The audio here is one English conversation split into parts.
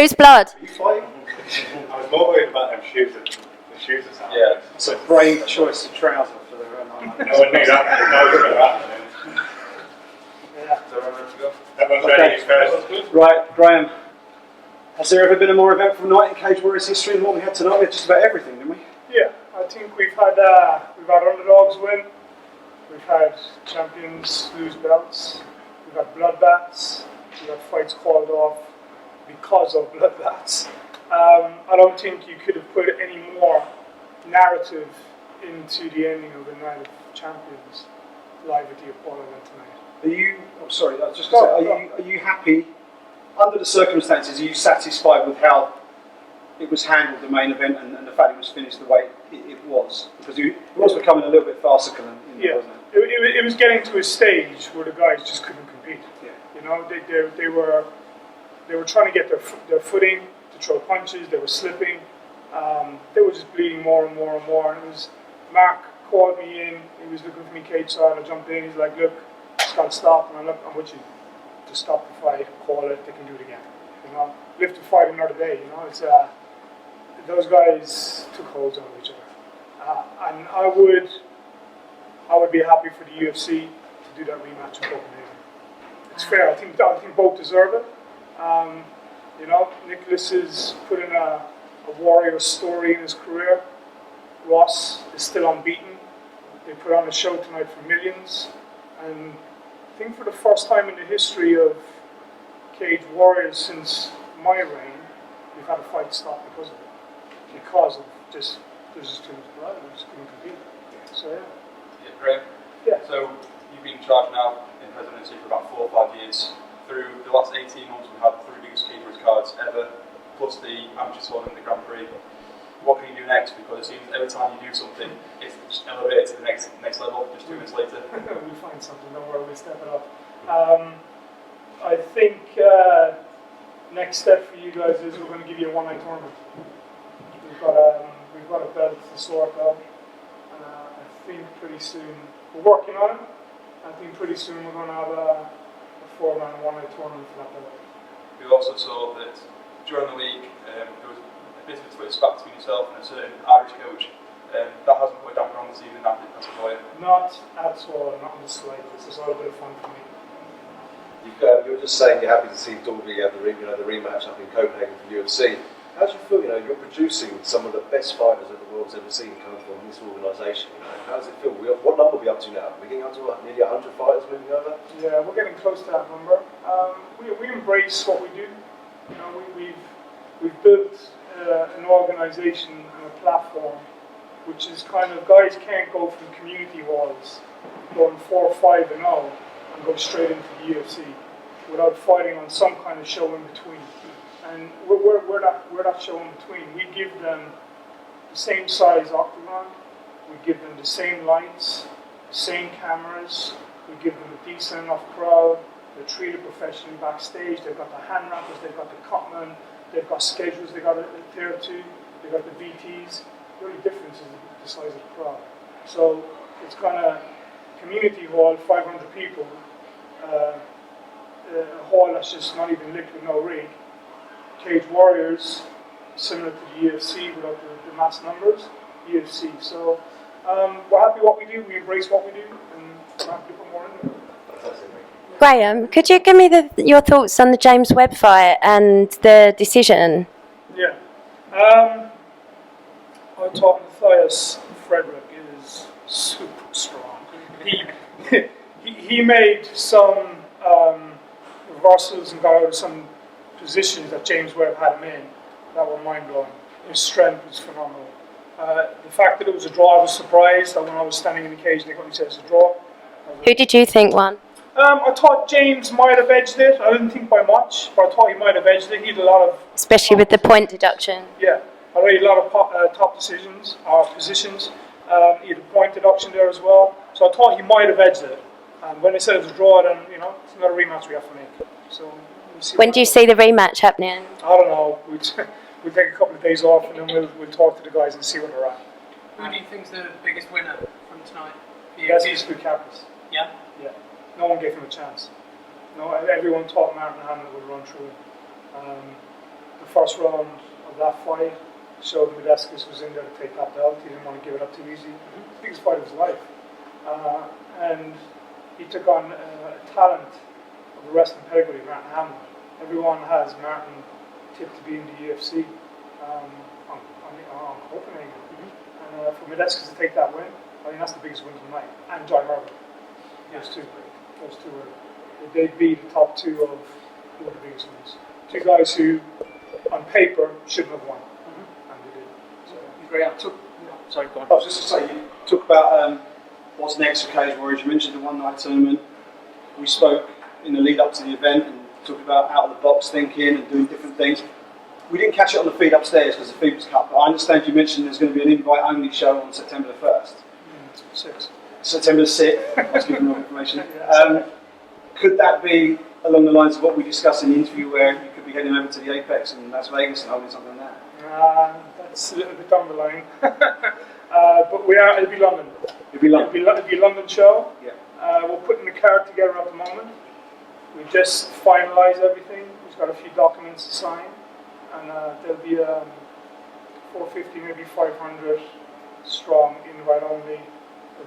Whose blood? Are you fighting? I was more worried about them shoes. The shoes are sound. Yeah. It's a brave choice of trouser for the run. No one knew that. No one knew that. Yeah. So everyone ready to go? Everyone's ready first. Right, Graham. Has there ever been a more eventful night in Cage Warriors history than what we had tonight? We had just about everything, didn't we? Yeah, I think we've had underdogs win, we've had champions lose belts, we've had bloodbaths, we've had fights called off because of bloodbaths. I don't think you could have put any more narrative into the ending of the Night of Champions live at the Apollo than tonight. Are you? Oh, sorry. I was just going to say. Are you happy under the circumstances? Are you satisfied with how it was handled, the main event, and the fact it was finished the way it was? Because it was becoming a little bit farcical, wasn't it? It was getting to a stage where the guys just couldn't compete. Yeah. You know, they were trying to get their footing to throw punches. They were slipping. They were just bleeding more and more and more. And it was Mark called me in. He was looking for me cage side. I jumped in. He's like, "Look, it's got to stop." And I'm with you. To stop the fight, call it. They can do it again. You know, live to fight another day. You know, it's those guys took holds on each other, and I would be happy for the UFC to do that rematch in Copenhagen. It's fair. I think both deserve it. You know, Nicholas has put in a warrior story in his career. Ross is still unbeaten. They put on a show tonight for millions, and I think for the first time in the history of Cage Warriors since my reign, we've had a fight stop because of it. Because of there's just too much blood, we just couldn't compete. So Yeah, great. yeah. So you've been in charge now in presidency for about 4 or 5 years. Through the last 18 months, we've had 3 biggest Cage Warriors cards ever, plus the amateur tournament, the Grand Prix. What can you do next? Because it seems every time you do something, it's just elevated to the next level. Just 2 minutes later, we'll find something. Don't worry, we'll step it up. I think next step for you guys is we're going to give you a one-night tournament. We've got a belt to sort out. I think pretty soon we're working on it. I think pretty soon we're going to have a 4-man one-night tournament for that belt. we also saw that during the week there was a bit of a split spat between yourself and a certain Irish coach. That hasn't put a damper on this evening, that's a point. Not at all, not in the slightest. It's all a bit of fun for me. You were just saying you're happy to see Dalby have the rematch up in Copenhagen for UFC. How do you feel? You're producing some of the best fighters that the world's ever seen come from this organisation. How does it feel? What number are we up to now? Are we getting up to nearly 100 fighters moving over? Yeah, we're getting close to that number. We embrace what we do. You know, we've built an organisation and a platform which is kind of, guys can't go from community walls going 4-5-0 and go straight into the UFC without fighting on some kind of show in between. And we're that show in between. We give them the same size octagon, we give them the same lights, the same cameras, we give them a decent enough crowd, they're treated professionally backstage, they've got the hand wrappers, they've got the cutmen, they've got schedules they got to adhere to, they've got the VTs. The only difference is the size of the crowd. So it's kind of community hall, 500 people, a hall that's just not even lit with no rig. Cage Warriors, similar to the UFC without the mass numbers, UFC. So we're happy what we do, we embrace what we do, and we're happy to put more into it. Graham, could you give me your thoughts on the James Webb fight and the decision? Yeah. I thought Matthias Frederick is super strong. He made some reversals and got out of some positions that James Webb had him in that were mind-blowing. His strength was phenomenal. The fact that it was a draw, I was surprised that when I was standing in the cage, they only said it's a draw. Who did you think won? I thought James might have edged it. I didn't think by much, but I thought he might have edged it. He had a lot of... Especially with the point deduction. Yeah, I had a lot of top positions. He had a point deduction there as well. So I thought he might have edged it. And when they said it was a draw, then, it's not a rematch we have to make. So we'll see. When do you see the rematch happening? I don't know. We'll take a couple of days off and then we'll talk to the guys and see where they're at. Who do you think's the biggest winner from tonight? That's Capris. Yeah? Yeah. No one gave him a chance. No, everyone thought Martin Hamlet would run through him. the first round of that fight showed Medeskis was in there to take that belt. He didn't want to give it up too easy. The biggest fight of his life. And he took on a talent of the wrestling pedigree, Martin Hamlin. Everyone has Martin tipped to be in the UFC on Copenhagen. And for Medeskis to take that win, I think that's the biggest win of the night. And John Marvin. Those two were, they'd be the top two of the biggest wins. Two guys who, on paper, shouldn't have won. And they did. So, Great. Sorry, go on. I was just to say, you talk about what's next for Cage Warriors. You mentioned the one-night tournament. We spoke in the lead-up to the event and talked about out-of-the-box thinking and doing different things. We didn't catch it on the feed upstairs because the feed was cut, but I understand you mentioned there's going to be an invite-only show on September the 1st. 6. September the 6th. I was giving wrong information. Could that be along the lines of what we discussed in the interview where you could be heading over to the Apex in Las Vegas and holding something like that? That's a little bit down the line. But it'll be London. It'd be London. It'll be a London show. Yeah. We're putting the card together at the moment. We just finalised everything. We've got a few documents to sign. And there'll be 450, maybe 500 strong invite-only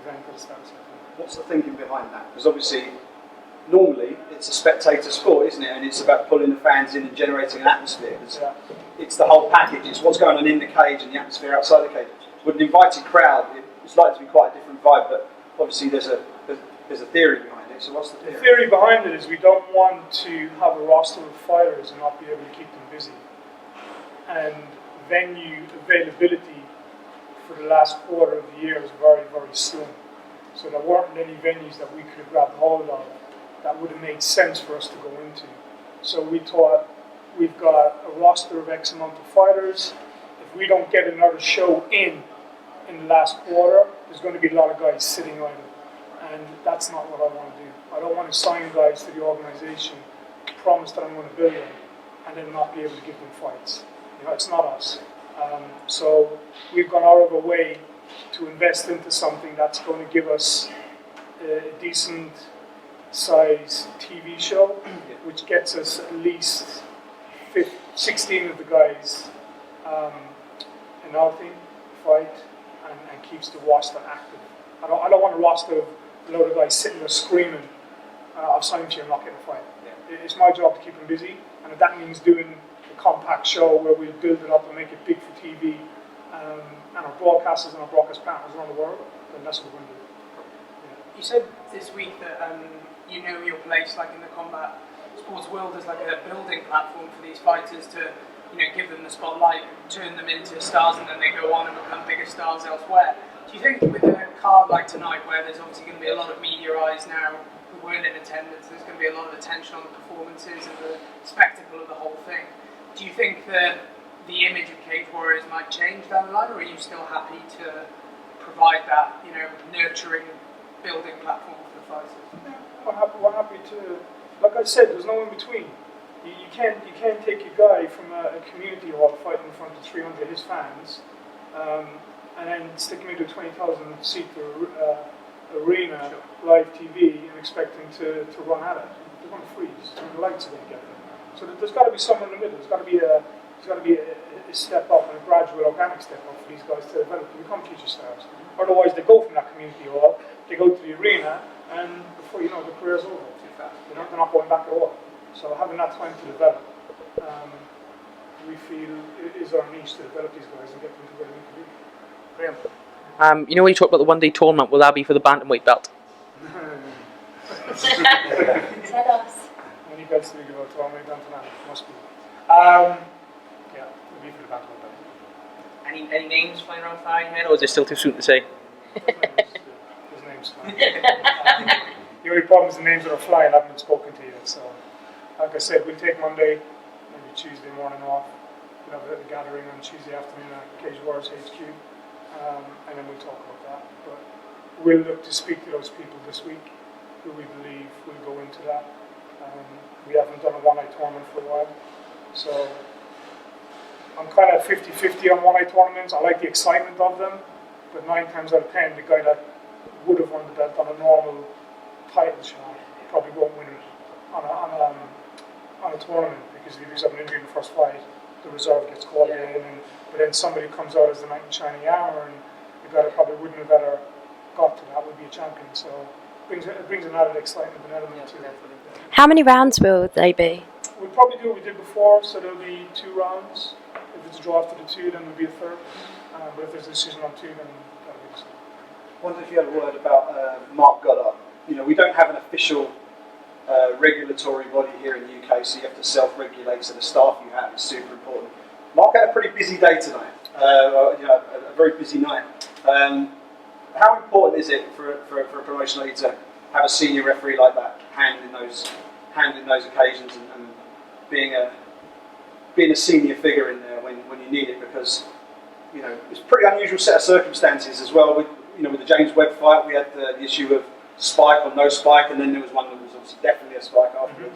event at the start of September. What's the thinking behind that? Because obviously, normally it's a spectator sport, isn't it? And it's about pulling the fans in and generating an atmosphere. It's the whole package. It's what's going on in the cage and the atmosphere outside the cage. With an invited crowd, it's likely to be quite a different vibe. But obviously, there's a theory behind it. So what's the theory? The theory behind it is we don't want to have a roster of fighters and not be able to keep them busy. And venue availability for the last quarter of the year was very, very slim. So there weren't any venues that we could have grabbed hold of that would have made sense for us to go into. So we thought, we've got a roster of X amount of fighters. If we don't get another show in the last quarter, there's going to be a lot of guys sitting idle. And that's not what I want to do. I don't want to sign guys to the organisation, promise that I'm going to build them, and then not be able to give them fights. It's not us. So we've gone out of our way to invest into something that's going to give us a decent size TV show, which gets us at least 16 of the guys in our team fight and keeps the roster active. I don't want a roster of a load of guys sitting there screaming, I've signed you, I'm not getting a fight. It's my job to keep them busy, and if that means doing a compact show where we build it up and make it big for TV, and our broadcasters and our broadcast partners around the world, then that's what we're going to do. You said this week that you know your place, like in the combat sports world, as like a building platform for these fighters to, give them the spotlight, turn them into stars, and then they go on and become bigger stars elsewhere. Do you think with a card like tonight, where there's obviously going to be a lot of media eyes now who weren't in attendance, there's going to be a lot of attention on the performances and the spectacle of the whole thing. Do you think that the image of Cage Warriors might change down the line, or are you still happy to provide that, nurturing, building platform for the fighters? We're happy to. Like I said, there's no in between. You can't take a guy from a community hall fighting in front of 300 of his fans, and then stick him into a 20,000 seat arena, live TV, and expect him to run at it. They're going to freeze. The lights are going to get them. So there's got to be somewhere in the middle. There's got to be a step up and a gradual, organic step up for these guys to develop and become future stars. Otherwise, they go from that community hall, they go to the arena, and before you know it, the career's over. They're not going back at all. So having that time to develop, we feel is our niche to develop these guys and get them to where they need to be. Brilliant. When you talk about the one-day tournament, will that be for the bantamweight belt? Tell us. Many belts do we give out to our way down to that? Must be. Yeah, it'll be for the bantamweight belt. Any names flying around fire in your head, or is it still too soon to say? There's names flying. The only problem is the names that are flying haven't been spoken to yet. So, like I said, we'll take Monday, maybe Tuesday morning off. We'll have a gathering on Tuesday afternoon at Cage Warriors HQ, and then we'll talk about that. But we'll look to speak to those people this week who we believe will go into that. We haven't done a one-night tournament for a while, so I'm kind of 50-50 on one-night tournaments. I like the excitement of them, but 9 times out of 10, the guy that would have won the belt on a normal title shot probably won't win it on a tournament, because if he loses an injury in the first fight, the reserve gets called in, but then somebody comes out as the knight in shining armour, and the guy that probably wouldn't have ever got to that would be a champion. So it brings an added excitement and element to it. How many rounds will they be? We'll probably do what we did before, so there'll be 2 rounds. If it's a draw after the 2, then there'll be a third. But if there's a decision on 2, then that'll be the same. I wonder if you had a word about Mark Goddard. You know, we don't have an official regulatory body here in the UK, so you have to self-regulate, so the staff you have is super important. Mark had a pretty busy day tonight, a very busy night. How important is it for a promotion league to have a senior referee like that handling those occasions and being a senior figure in there when you need it? Because you know it's a pretty unusual set of circumstances as well. With the James Webb fight, we had the issue of spike or no spike, and then there was one that was obviously definitely a spike after.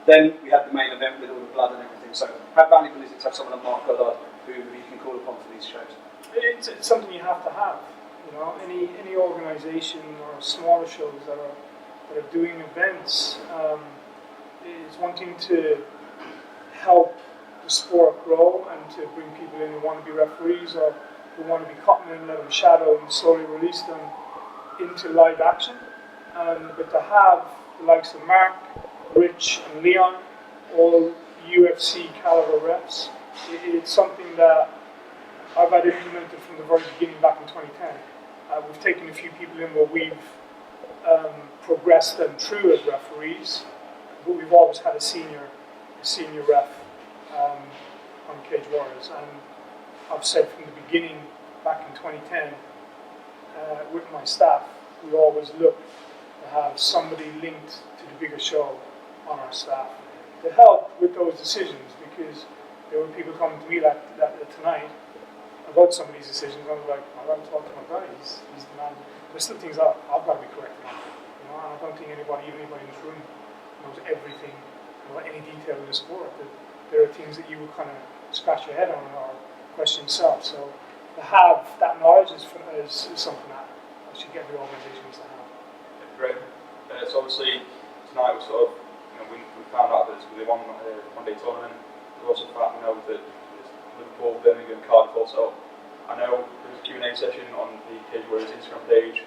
Then we had the main event with all the blood and everything. So how valuable is it to have someone like Mark Goddard who you can call upon for these shows? It's something you have to have. You know, any organisation or smaller shows that are doing events is wanting to help the sport grow and to bring people in who want to be referees or who want to be caught in, let them shadow and slowly release them into live action. But to have the likes of Mark, Rich and Leon, all UFC caliber reps, it's something that I've had implemented from the very beginning back in 2010. We've taken a few people in where we've progressed them through as referees, but we've always had a senior ref on Cage Warriors. And I've said from the beginning, back in 2010, with my staff, we always look to have somebody linked to the bigger show on our staff to help with those decisions, because there were people coming to me tonight about some of these decisions. I was like, I've got to talk to my guy, he's the man. There's still things I've got to be corrected on. You know, and I don't think anybody in this room knows everything about any detail in the sport. There are things that you would kind of scratch your head on or question yourself. So to have that knowledge is something that I should get the organisations to have. Yeah, great. So obviously tonight we sort of, we found out that it's going to be one day tournament. We also found that it's Liverpool, Birmingham, Cardiff also. I know there was a Q&A session on the Cage Warriors Instagram page.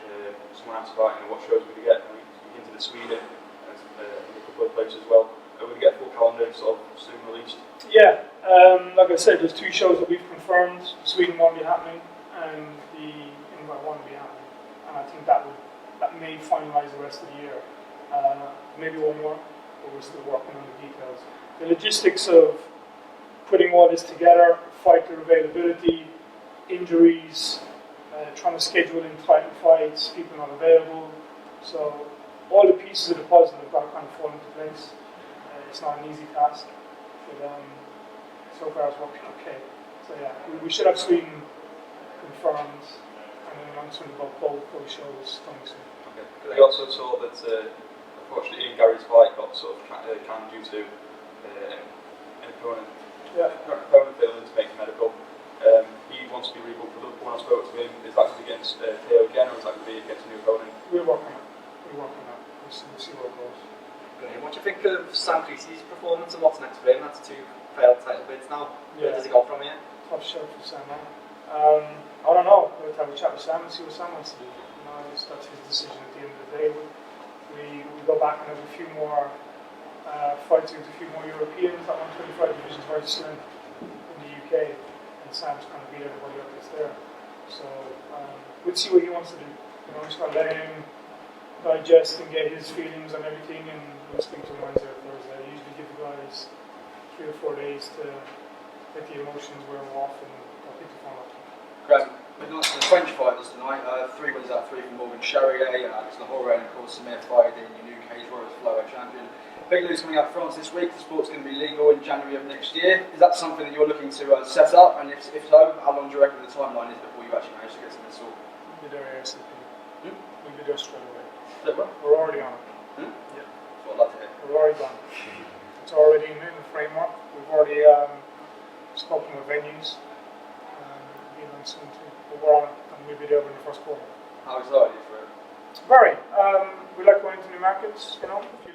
Someone asked about what shows we could get. We hinted at Sweden and a couple of places as well. We could get a full calendar sort of soon released. Yeah, like I said, there's 2 shows that we've confirmed. Sweden won't be happening, and the England won't be happening. And I think that may finalise the rest of the year. Maybe one more, but we're still working on the details. The logistics of putting all this together, fighter availability, injuries, trying to schedule in fights, people not available. So all the pieces of the puzzle have got to kind of fall into place. It's not an easy task, but so far it's working okay. So yeah, we should have Sweden confirmed and an announcement about both those shows coming soon. Okay. We also saw that unfortunately Ian Gary's fight got sort of canned due to an opponent failing to make a medical. He wants to be rebooked for Liverpool. When I spoke to him, is that going to be against Theo again, or is that going to be against a new opponent? We're working on it. We'll see where it goes. Brilliant. What do you think of Sam Creasy's performance and what's next for him? That's 2 failed title bids now. Yeah. Where does he go from here? Tough show for Sam. I don't know. We'll have a chat with Sam and see what Sam wants to do. You know, that's his decision at the end of the day. We go back and have a few more fights against a few more Europeans. That 125 division is very slim in the UK, and Sam's kind of beat everybody up that's there. So we'll see what he wants to do. You know, just got to let him digest and get his feelings on everything, and we'll speak to him Wednesday or Thursday. I usually give the guys 3 or 4 days to let the emotions wear off, and I'll pick the phone up. Great. Moving on to the French fighters tonight. 3 wins out of 3 from Morgan Charrier, Alex Lahore, and of course Samir Fayyadin, your new Cage Warriors flyweight champion. Big news coming out of France this week. The sport's going to be legal in January of next year. Is that something that you're looking to set up? And if so, how long do you reckon the timeline is before you actually manage to get something sorted? We'll be there ASAP. We'll be there straight away. What? We're already on it. Yeah. Yeah. That's what I'd like to hear. We're already done. It's already in the framework. We've already spoken with venues. Be on soon too. But we're on it, and we'll be there in the first quarter. How excited are you for it? Very. We like going to new markets. You know, if